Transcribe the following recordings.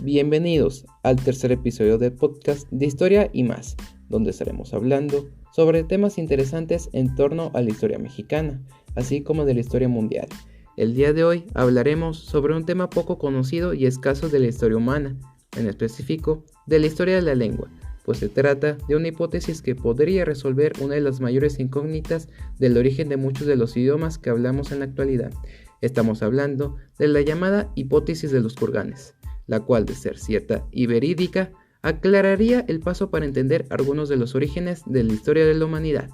Bienvenidos al tercer episodio del podcast de Historia y más, donde estaremos hablando sobre temas interesantes en torno a la historia mexicana, así como de la historia mundial. El día de hoy hablaremos sobre un tema poco conocido y escaso de la historia humana, en específico de la historia de la lengua, pues se trata de una hipótesis que podría resolver una de las mayores incógnitas del origen de muchos de los idiomas que hablamos en la actualidad. Estamos hablando de la llamada hipótesis de los kurganes, la cual, de ser cierta y verídica, aclararía el paso para entender algunos de los orígenes de la historia de la humanidad.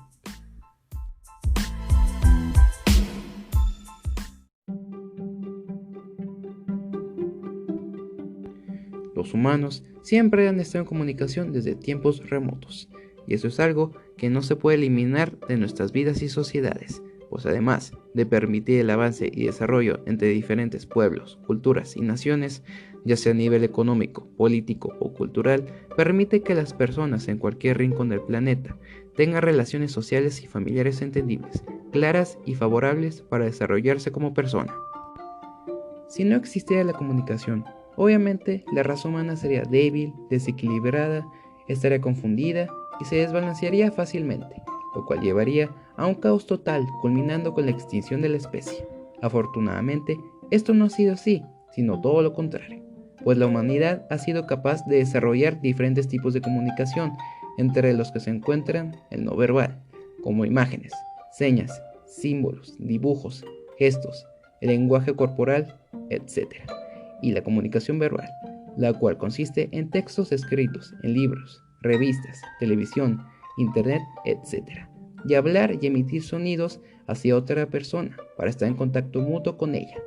Los humanos siempre han estado en comunicación desde tiempos remotos, y eso es algo que no se puede eliminar de nuestras vidas y sociedades, pues además de permitir el avance y desarrollo entre diferentes pueblos, culturas y naciones, ya sea a nivel económico, político o cultural, permite que las personas en cualquier rincón del planeta tengan relaciones sociales y familiares entendibles, claras y favorables para desarrollarse como persona. Si no existiera la comunicación, obviamente la raza humana sería débil, desequilibrada, estaría confundida y se desbalancearía fácilmente, lo cual llevaría a un caos total, culminando con la extinción de la especie. Afortunadamente, esto no ha sido así, sino todo lo contrario, pues la humanidad ha sido capaz de desarrollar diferentes tipos de comunicación, entre los que se encuentran el no verbal, como imágenes, señas, símbolos, dibujos, gestos, el lenguaje corporal, etc. Y la comunicación verbal, la cual consiste en textos escritos en libros, revistas, televisión, internet, etc. Y hablar y emitir sonidos hacia otra persona para estar en contacto mutuo con ella,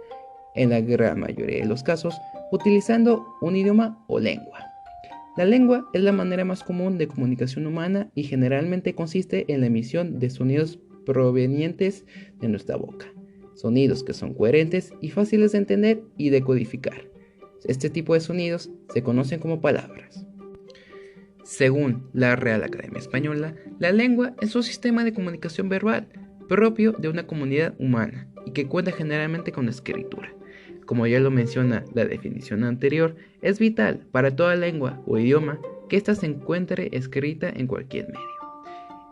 en la gran mayoría de los casos utilizando un idioma o lengua. La lengua es la manera más común de comunicación humana y generalmente consiste en la emisión de sonidos provenientes de nuestra boca, sonidos que son coherentes y fáciles de entender y de codificar. Este tipo de sonidos se conocen como palabras. Según la Real Academia Española, la lengua es un sistema de comunicación verbal propio de una comunidad humana y que cuenta generalmente con escritura. Como ya lo menciona la definición anterior, es vital para toda lengua o idioma que ésta se encuentre escrita en cualquier medio,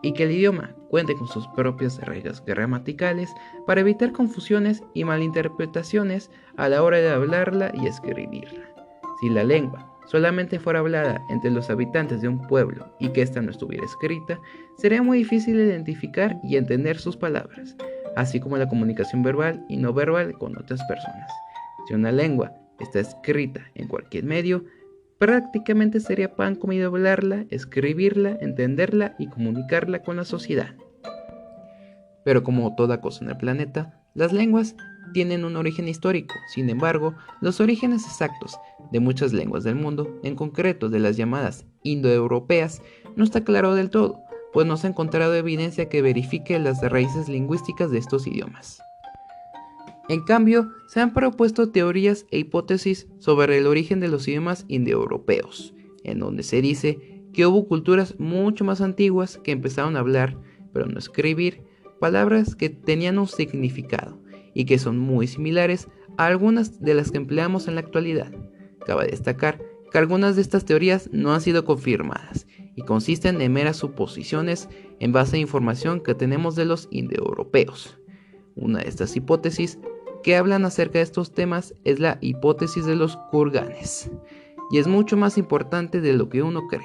y que el idioma cuente con sus propias reglas gramaticales para evitar confusiones y malinterpretaciones a la hora de hablarla y escribirla. Si la lengua solamente fuera hablada entre los habitantes de un pueblo y que ésta no estuviera escrita, sería muy difícil identificar y entender sus palabras, así como la comunicación verbal y no verbal con otras personas. Si una lengua está escrita en cualquier medio, prácticamente sería pan comido hablarla, escribirla, entenderla y comunicarla con la sociedad. Pero como toda cosa en el planeta, las lenguas tienen un origen histórico. Sin embargo, los orígenes exactos de muchas lenguas del mundo, en concreto de las llamadas indoeuropeas, no está claro del todo, pues no se ha encontrado evidencia que verifique las raíces lingüísticas de estos idiomas. En cambio, se han propuesto teorías e hipótesis sobre el origen de los idiomas indoeuropeos, en donde se dice que hubo culturas mucho más antiguas que empezaron a hablar, pero no escribir, palabras que tenían un significado y que son muy similares a algunas de las que empleamos en la actualidad. Cabe destacar que algunas de estas teorías no han sido confirmadas y consisten en meras suposiciones en base a información que tenemos de los indoeuropeos. Una de estas hipótesis que hablan acerca de estos temas es la hipótesis de los kurganes, y es mucho más importante de lo que uno cree.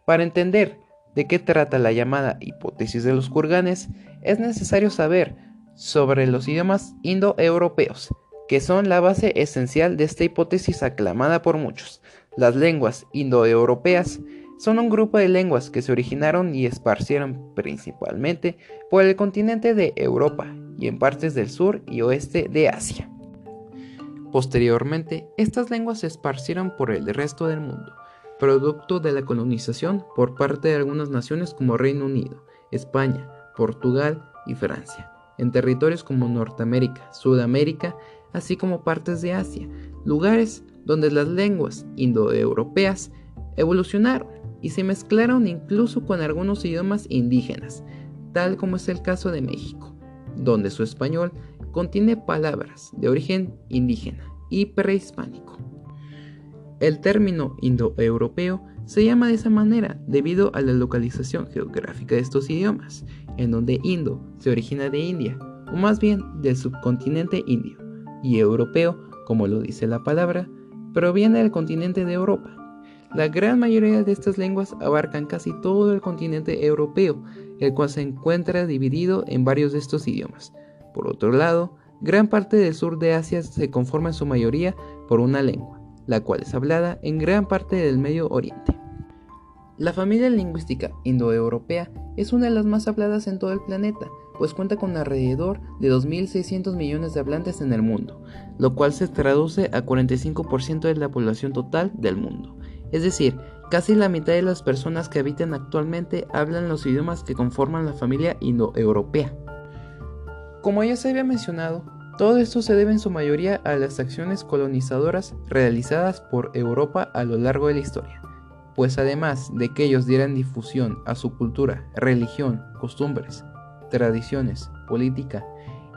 Para entender de qué trata la llamada hipótesis de los kurganes, es necesario saber sobre los idiomas indoeuropeos, que son la base esencial de esta hipótesis aclamada por muchos. Las lenguas indoeuropeas son un grupo de lenguas que se originaron y esparcieron principalmente por el continente de Europa y en partes del sur y oeste de Asia. Posteriormente, estas lenguas se esparcieron por el resto del mundo, producto de la colonización por parte de algunas naciones como Reino Unido, España, Portugal y Francia, en territorios como Norteamérica, Sudamérica, así como partes de Asia, lugares donde las lenguas indoeuropeas evolucionaron. y se mezclaron incluso con algunos idiomas indígenas, tal como es el caso de México, donde su español contiene palabras de origen indígena y prehispánico. El término indoeuropeo se llama de esa manera debido a la localización geográfica de estos idiomas, en donde indo se origina de India, o más bien del subcontinente indio, y europeo, como lo dice la palabra, proviene del continente de Europa. La gran mayoría de estas lenguas abarcan casi todo el continente europeo, el cual se encuentra dividido en varios de estos idiomas. Por otro lado, gran parte del sur de Asia se conforma en su mayoría por una lengua, la cual es hablada en gran parte del Medio Oriente. La familia lingüística indoeuropea es una de las más habladas en todo el planeta, pues cuenta con alrededor de 2.600 millones de hablantes en el mundo, lo cual se traduce a 45% de la población total del mundo. Es decir, casi la mitad de las personas que habitan actualmente hablan los idiomas que conforman la familia indoeuropea. Como ya se había mencionado, todo esto se debe en su mayoría a las acciones colonizadoras realizadas por Europa a lo largo de la historia, pues además de que ellos dieran difusión a su cultura, religión, costumbres, tradiciones, política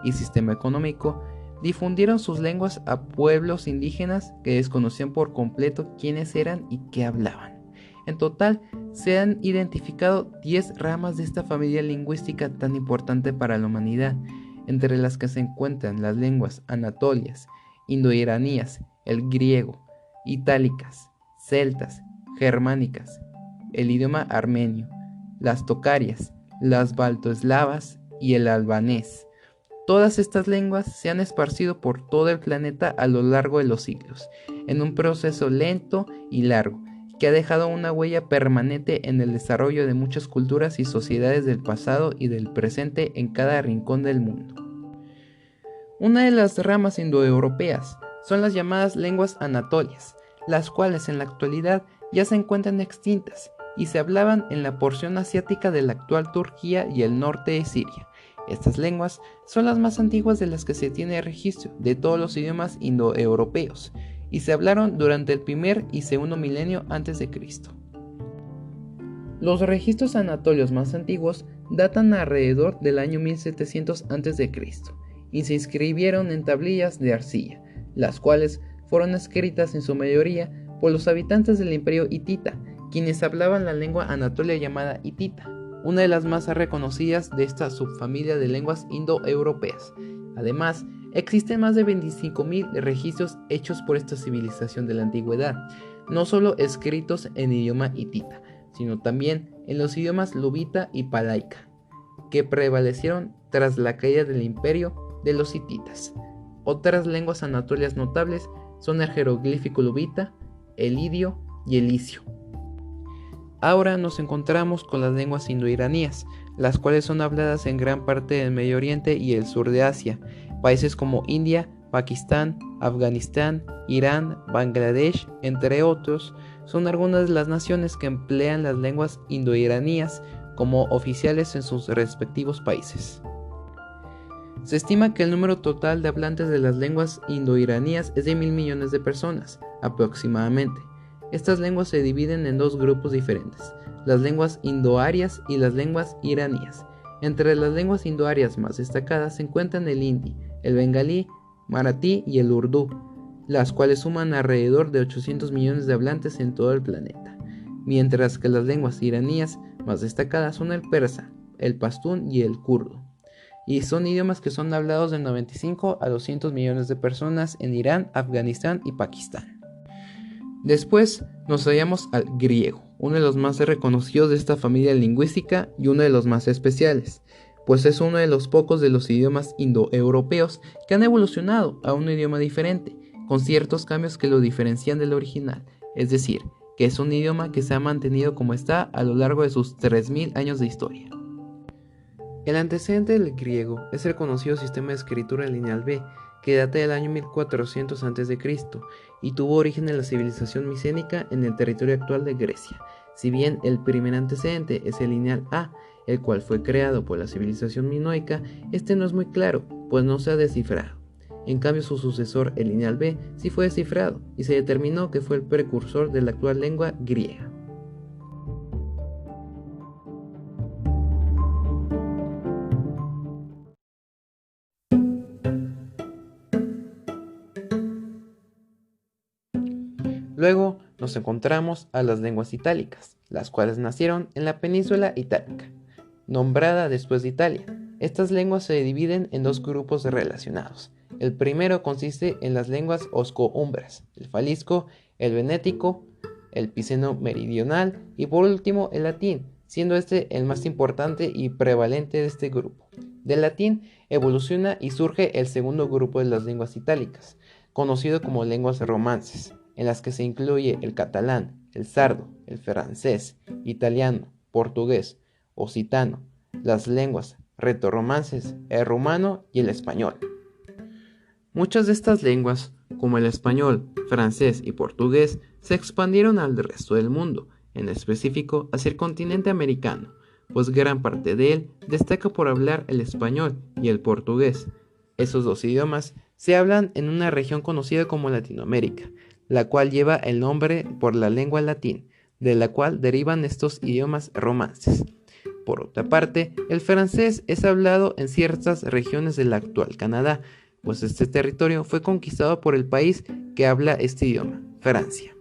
y sistema económico, difundieron sus lenguas a pueblos indígenas que desconocían por completo quiénes eran y qué hablaban. En total, se han identificado 10 ramas de esta familia lingüística tan importante para la humanidad, entre las que se encuentran las lenguas anatolias, indoiranías, el griego, itálicas, celtas, germánicas, el idioma armenio, las tocarias, las baltoeslavas y el albanés. Todas estas lenguas se han esparcido por todo el planeta a lo largo de los siglos, en un proceso lento y largo, que ha dejado una huella permanente en el desarrollo de muchas culturas y sociedades del pasado y del presente en cada rincón del mundo. Una de las ramas indoeuropeas son las llamadas lenguas anatolias, las cuales en la actualidad ya se encuentran extintas y se hablaban en la porción asiática de la actual Turquía y el norte de Siria. Estas lenguas son las más antiguas de las que se tiene registro de todos los idiomas indoeuropeos y se hablaron durante el primer y segundo milenio antes de Cristo. Los registros anatolios más antiguos datan alrededor del año 1700 a.C. y se inscribieron en tablillas de arcilla, las cuales fueron escritas en su mayoría por los habitantes del imperio hitita, quienes hablaban la lengua anatolia llamada hitita, una de las más reconocidas de esta subfamilia de lenguas indoeuropeas. Además, existen más de 25.000 registros hechos por esta civilización de la antigüedad, no solo escritos en idioma hitita, sino también en los idiomas luvita y palaica, que prevalecieron tras la caída del imperio de los hititas. Otras lenguas anatolias notables son el jeroglífico luvita, el lidio y el licio. Ahora nos encontramos con las lenguas indoiranías, las cuales son habladas en gran parte del Medio Oriente y el sur de Asia. Países como India, Pakistán, Afganistán, Irán, Bangladesh, entre otros, son algunas de las naciones que emplean las lenguas indoiranías como oficiales en sus respectivos países. Se estima que el número total de hablantes de las lenguas indoiranías es de 1.000 millones de personas, aproximadamente. Estas lenguas se dividen en dos grupos diferentes, las lenguas indoarias y las lenguas iranías. Entre las lenguas indoarias más destacadas se encuentran el hindi, el bengalí, maratí y el urdú, las cuales suman alrededor de 800 millones de hablantes en todo el planeta, mientras que las lenguas iranías más destacadas son el persa, el pastún y el kurdo, y son idiomas que son hablados de 95 a 200 millones de personas en Irán, Afganistán y Pakistán. Después nos hallamos al griego, uno de los más reconocidos de esta familia lingüística y uno de los más especiales, pues es uno de los pocos de los idiomas indoeuropeos que han evolucionado a un idioma diferente, con ciertos cambios que lo diferencian del original, es decir, que es un idioma que se ha mantenido como está a lo largo de sus 3.000 años de historia. El antecedente del griego es el conocido sistema de escritura lineal B, que data del año 1400 a.C. y tuvo origen en la civilización micénica en el territorio actual de Grecia. Si bien el primer antecedente es el lineal A, el cual fue creado por la civilización minoica, este no es muy claro, pues no se ha descifrado. En cambio, su sucesor, el lineal B, sí fue descifrado y se determinó que fue el precursor de la actual lengua griega. Luego nos encontramos a las lenguas itálicas, las cuales nacieron en la península itálica, nombrada después de Italia. Estas lenguas se dividen en dos grupos relacionados. El primero consiste en las lenguas osco-umbras, el falisco, el venético, el piceno meridional y por último el latín, siendo este el más importante y prevalente de este grupo. Del latín evoluciona y surge el segundo grupo de las lenguas itálicas, conocido como lenguas romances, en las que se incluye el catalán, el sardo, el francés, italiano, portugués, occitano, las lenguas retorromances, el rumano y el español. Muchas de estas lenguas, como el español, francés y portugués, se expandieron al resto del mundo, en específico hacia el continente americano, pues gran parte de él destaca por hablar el español y el portugués. Esos dos idiomas se hablan en una región conocida como Latinoamérica, la cual lleva el nombre por la lengua latín, de la cual derivan estos idiomas romances. Por otra parte, el francés es hablado en ciertas regiones del actual Canadá, pues este territorio fue conquistado por el país que habla este idioma, Francia.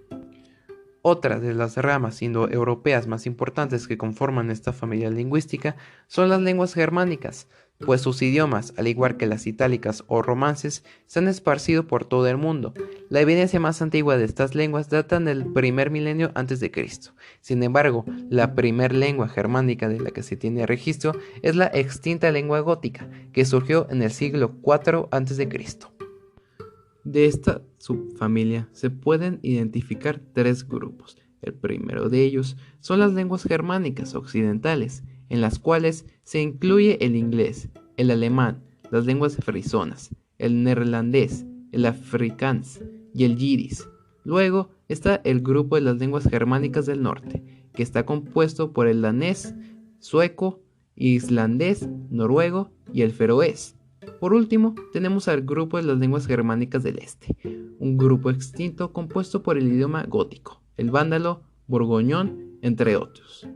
Otra de las ramas indoeuropeas más importantes que conforman esta familia lingüística son las lenguas germánicas, pues sus idiomas, al igual que las itálicas o romances, se han esparcido por todo el mundo. La evidencia más antigua de estas lenguas data del primer milenio antes de Cristo. Sin embargo, la primer lengua germánica de la que se tiene registro es la extinta lengua gótica, que surgió en el siglo IV antes de Cristo. De esta subfamilia se pueden identificar tres grupos. El primero de ellos son las lenguas germánicas occidentales, en las cuales se incluye el inglés, el alemán, las lenguas frisonas, el neerlandés, el afrikaans y el yiddish. Luego está el grupo de las lenguas germánicas del norte, que está compuesto por el danés, sueco, islandés, noruego y el feroés. Por último, tenemos al grupo de las lenguas germánicas del este, un grupo extinto compuesto por el idioma gótico, el vándalo, borgoñón, entre otros.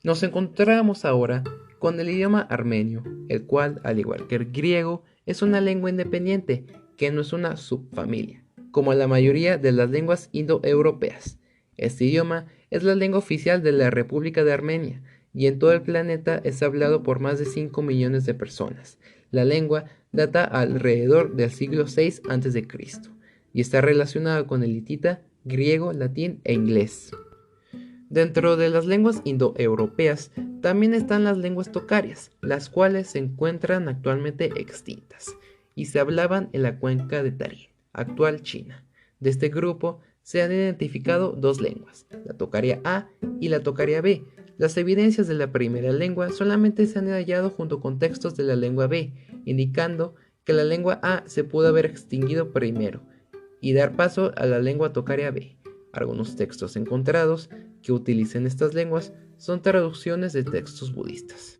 Nos encontramos ahora con el idioma armenio, el cual, al igual que el griego, es una lengua independiente, que no es una subfamilia, como la mayoría de las lenguas indoeuropeas. Este idioma es la lengua oficial de la República de Armenia, y en todo el planeta es hablado por más de 5 millones de personas. La lengua data alrededor del siglo VI a.C. y está relacionada con el hitita, griego, latín e inglés. Dentro de las lenguas indoeuropeas también están las lenguas tocarias, las cuales se encuentran actualmente extintas y se hablaban en la cuenca de Tarim, actual China. De este grupo se han identificado dos lenguas, la tocaria A y la tocaria B. Las evidencias de la primera lengua solamente se han hallado junto con textos de la lengua B, indicando que la lengua A se pudo haber extinguido primero y dar paso a la lengua tocaria B. Algunos textos encontrados que utilicen estas lenguas son traducciones de textos budistas.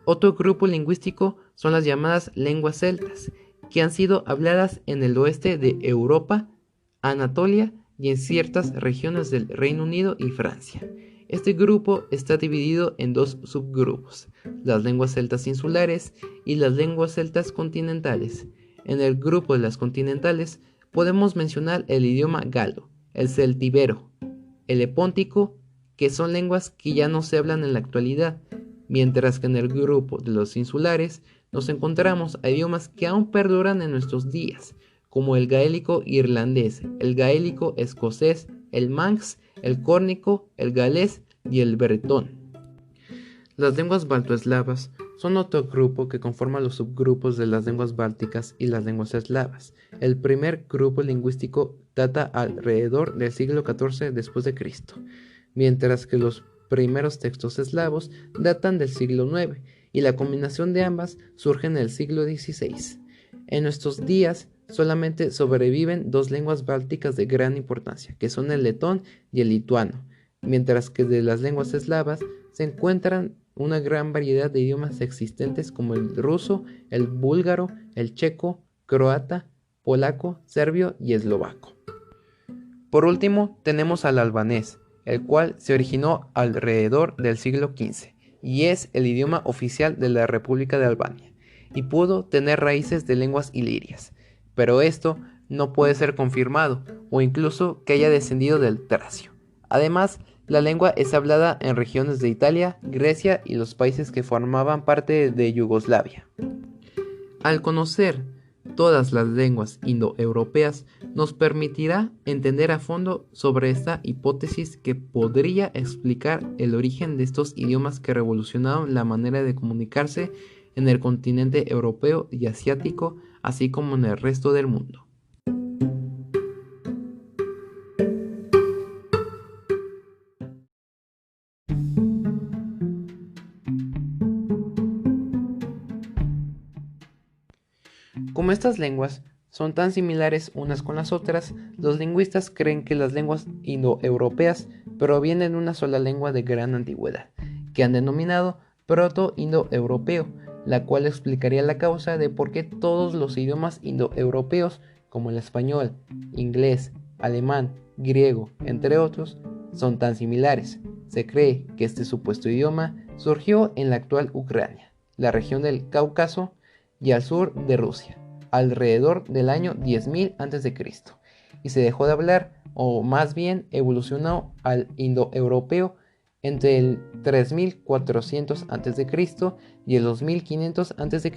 Otro grupo lingüístico son las llamadas lenguas celtas, que han sido habladas en el oeste de Europa, Anatolia y en ciertas regiones del Reino Unido y Francia. Este grupo está dividido en dos subgrupos, las lenguas celtas insulares y las lenguas celtas continentales. En el grupo de las continentales podemos mencionar el idioma galo, el celtíbero, el epóntico, que son lenguas que ya no se hablan en la actualidad, mientras que en el grupo de los insulares nos encontramos a idiomas que aún perduran en nuestros días, como el gaélico irlandés, el gaélico escocés, el manx, el córnico, el galés y el bretón. Las lenguas baltoeslavas son otro grupo que conforma los subgrupos de las lenguas bálticas y las lenguas eslavas. El primer grupo lingüístico data alrededor del siglo XIV después de Cristo, mientras que los primeros textos eslavos datan del siglo IX y la combinación de ambas surge en el siglo XVI. En nuestros días solamente sobreviven dos lenguas bálticas de gran importancia, que son el letón y el lituano, mientras que de las lenguas eslavas se encuentran una gran variedad de idiomas existentes como el ruso, el búlgaro, el checo, croata, polaco, serbio y eslovaco. Por último, tenemos al albanés, el cual se originó alrededor del siglo XV y es el idioma oficial de la República de Albania y pudo tener raíces de lenguas ilirias, pero esto no puede ser confirmado, o incluso que haya descendido del tracio. Además, la lengua es hablada en regiones de Italia, Grecia y los países que formaban parte de Yugoslavia. Al conocer todas las lenguas indoeuropeas, nos permitirá entender a fondo sobre esta hipótesis que podría explicar el origen de estos idiomas que revolucionaron la manera de comunicarse en el continente europeo y asiático, así como en el resto del mundo. Como estas lenguas son tan similares unas con las otras, los lingüistas creen que las lenguas indoeuropeas provienen de una sola lengua de gran antigüedad, que han denominado proto-indoeuropeo, la cual explicaría la causa de por qué todos los idiomas indoeuropeos, como el español, inglés, alemán, griego, entre otros, son tan similares. Se cree que este supuesto idioma surgió en la actual Ucrania, la región del Cáucaso y al sur de Rusia, alrededor del año 10.000 a.C., y se dejó de hablar, o más bien evolucionó al indoeuropeo entre el 3400 a.C. y el 2500 a.C.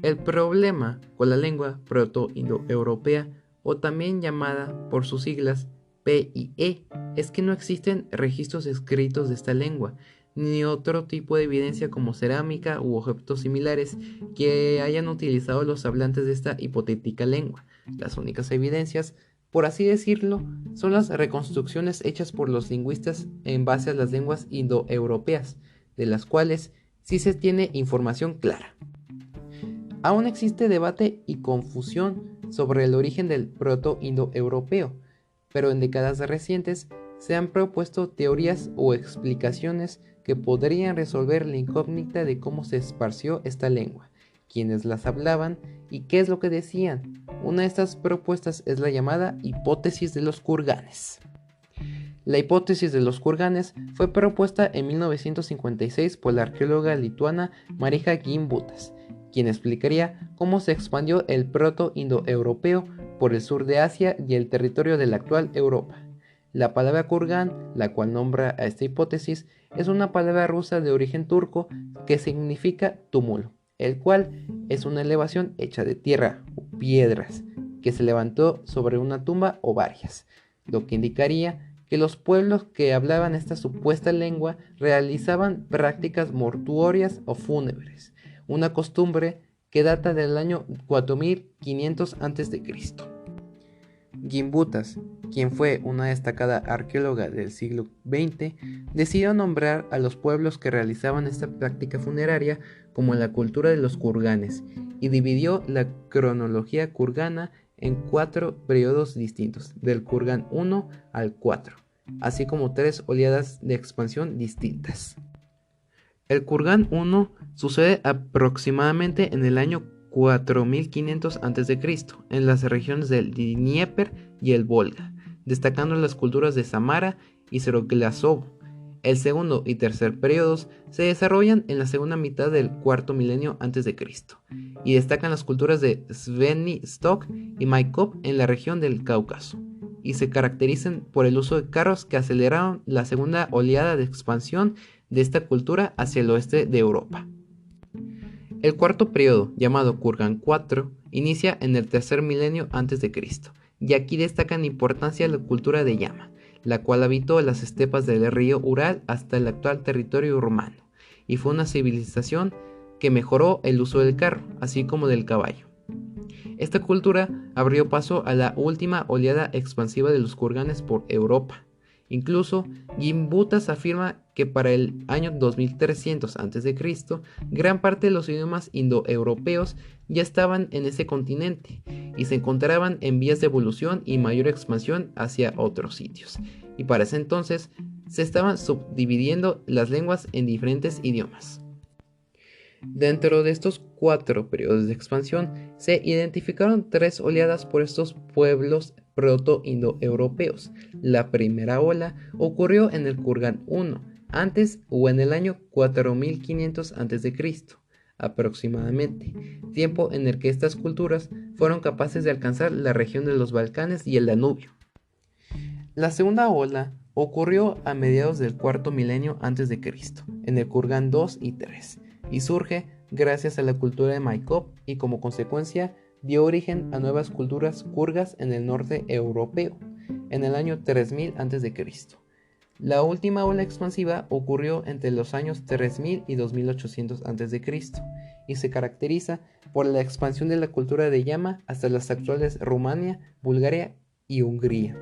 El problema con la lengua proto-indoeuropea, o también llamada por sus siglas PIE, es que no existen registros escritos de esta lengua, ni otro tipo de evidencia como cerámica u objetos similares que hayan utilizado los hablantes de esta hipotética lengua. Las únicas evidencias, por así decirlo, son las reconstrucciones hechas por los lingüistas en base a las lenguas indoeuropeas, de las cuales sí se tiene información clara. Aún existe debate y confusión sobre el origen del proto-indoeuropeo, pero en décadas recientes se han propuesto teorías o explicaciones que podrían resolver la incógnita de cómo se esparció esta lengua, quiénes las hablaban y qué es lo que decían. Una de estas propuestas es la llamada hipótesis de los kurganes. La hipótesis de los kurganes fue propuesta en 1956 por la arqueóloga lituana Marija Gimbutas, quien explicaría cómo se expandió el proto-indoeuropeo por el sur de Asia y el territorio de la actual Europa. La palabra kurgan, la cual nombra a esta hipótesis, es una palabra rusa de origen turco que significa túmulo, el cual es una elevación hecha de tierra o piedras que se levantó sobre una tumba o varias, lo que indicaría que los pueblos que hablaban esta supuesta lengua realizaban prácticas mortuorias o fúnebres, una costumbre que data del año 4500 a.C. Gimbutas, quien fue una destacada arqueóloga del siglo XX, decidió nombrar a los pueblos que realizaban esta práctica funeraria como la cultura de los kurganes y dividió la cronología kurgana en 4 periodos distintos, del Kurgan 1 al 4, así como 3 oleadas de expansión distintas. El Kurgan 1 sucede aproximadamente en el año 4500 a.C. en las regiones del Dnieper y el Volga, destacando las culturas de Samara y Seroglasovo. El segundo y tercer periodos se desarrollan en la segunda mitad del cuarto milenio a.C. y destacan las culturas de Sveni-Stok y Maikop en la región del Cáucaso, y se caracterizan por el uso de carros que aceleraron la segunda oleada de expansión de esta cultura hacia el oeste de Europa. El cuarto periodo, llamado Kurgan IV, inicia en el tercer milenio a.C., y aquí destaca en importancia la cultura de Yama, la cual habitó las estepas del río Ural hasta el actual territorio rumano, y fue una civilización que mejoró el uso del carro, así como del caballo. Esta cultura abrió paso a la última oleada expansiva de los kurganes por Europa. Incluso, Gimbutas afirma que para el año 2300 a.C., gran parte de los idiomas indoeuropeos ya estaban en ese continente y se encontraban en vías de evolución y mayor expansión hacia otros sitios. Y para ese entonces se estaban subdividiendo las lenguas en diferentes idiomas. Dentro de estos 4 periodos de expansión se identificaron 3 oleadas por estos pueblos proto-indoeuropeos. La primera ola ocurrió en el Kurgan I, antes o en el año 4500 a.C., aproximadamente, tiempo en el que estas culturas fueron capaces de alcanzar la región de los Balcanes y el Danubio. La segunda ola ocurrió a mediados del cuarto milenio antes de Cristo, en el Kurgán II y III, y surge gracias a la cultura de Maikop y como consecuencia dio origen a nuevas culturas kurgas en el norte europeo, en el año 3000 a.C. La última ola expansiva ocurrió entre los años 3000 y 2800 a.C. y se caracteriza por la expansión de la cultura de Yama hasta las actuales Rumania, Bulgaria y Hungría.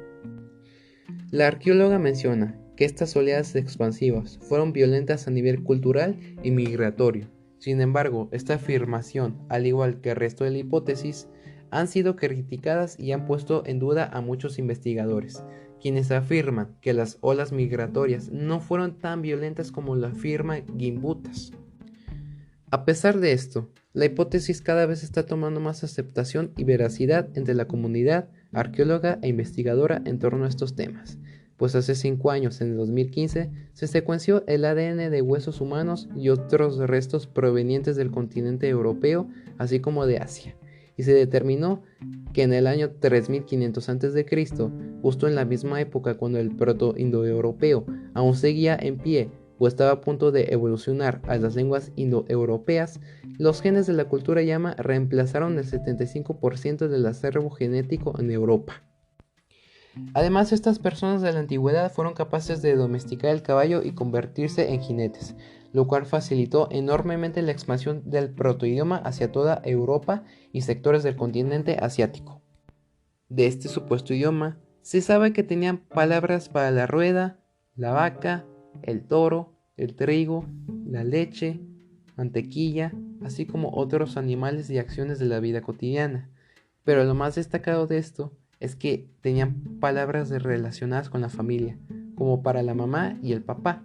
La arqueóloga menciona que estas oleadas expansivas fueron violentas a nivel cultural y migratorio. Sin embargo, esta afirmación, al igual que el resto de la hipótesis, han sido criticadas y han puesto en duda a muchos investigadores, quienes afirman que las olas migratorias no fueron tan violentas como lo afirma Gimbutas. A pesar de esto, la hipótesis cada vez está tomando más aceptación y veracidad entre la comunidad arqueóloga e investigadora en torno a estos temas, pues hace 5 años, en el 2015, se secuenció el ADN de huesos humanos y otros restos provenientes del continente europeo, así como de Asia, y se determinó que en el año 3500 a.C., justo en la misma época cuando el proto-indoeuropeo aún seguía en pie o estaba a punto de evolucionar a las lenguas indoeuropeas, los genes de la cultura Yama reemplazaron el 75% del acervo genético en Europa. Además, estas personas de la antigüedad fueron capaces de domesticar el caballo y convertirse en jinetes, lo cual facilitó enormemente la expansión del protoidioma hacia toda Europa y sectores del continente asiático. De este supuesto idioma, se sabe que tenían palabras para la rueda, la vaca, el toro, el trigo, la leche, mantequilla, así como otros animales y acciones de la vida cotidiana. Pero lo más destacado de esto es que tenían palabras relacionadas con la familia, como para la mamá y el papá,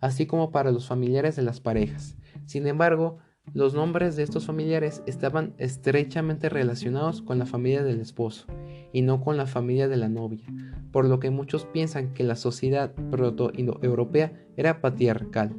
así como para los familiares de las parejas. Sin embargo, los nombres de estos familiares estaban estrechamente relacionados con la familia del esposo y no con la familia de la novia, por lo que muchos piensan que la sociedad proto-indoeuropea era patriarcal.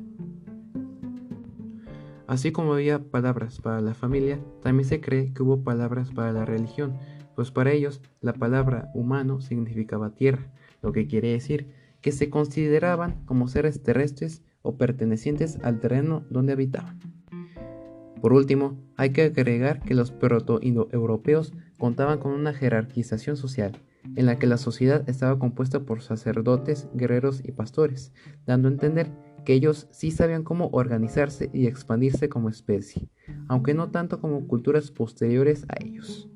Así como había palabras para la familia, también se cree que hubo palabras para la religión, pues para ellos la palabra humano significaba tierra, lo que quiere decir que se consideraban como seres terrestres o pertenecientes al terreno donde habitaban. Por último, hay que agregar que los proto-indoeuropeos contaban con una jerarquización social, en la que la sociedad estaba compuesta por sacerdotes, guerreros y pastores, dando a entender que ellos sí sabían cómo organizarse y expandirse como especie, aunque no tanto como culturas posteriores a ellos.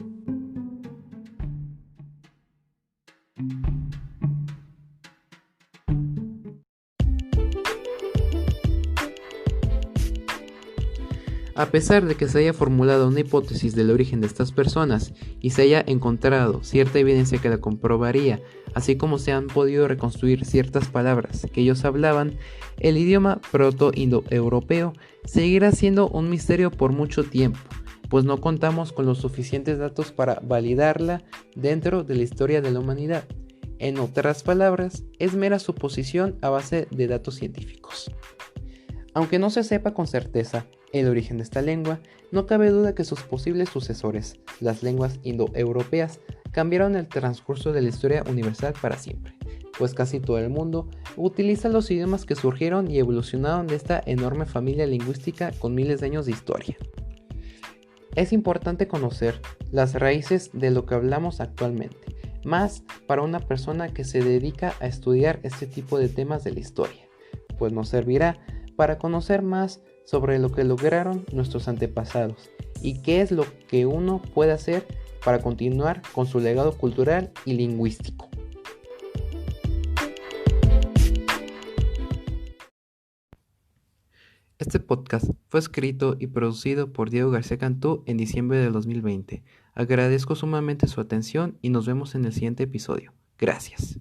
A pesar de que se haya formulado una hipótesis del origen de estas personas y se haya encontrado cierta evidencia que la comprobaría, así como se han podido reconstruir ciertas palabras que ellos hablaban, el idioma proto-indoeuropeo seguirá siendo un misterio por mucho tiempo, pues no contamos con los suficientes datos para validarla dentro de la historia de la humanidad. En otras palabras, es mera suposición a base de datos científicos. Aunque no se sepa con certeza el origen de esta lengua, no cabe duda que sus posibles sucesores, las lenguas indoeuropeas, cambiaron el transcurso de la historia universal para siempre, pues casi todo el mundo utiliza los idiomas que surgieron y evolucionaron de esta enorme familia lingüística con miles de años de historia. Es importante conocer las raíces de lo que hablamos actualmente, más para una persona que se dedica a estudiar este tipo de temas de la historia, pues nos servirá para conocer más sobre lo que lograron nuestros antepasados y qué es lo que uno puede hacer para continuar con su legado cultural y lingüístico. Este podcast fue escrito y producido por Diego García Cantú en diciembre de 2020. Agradezco sumamente su atención y nos vemos en el siguiente episodio. Gracias.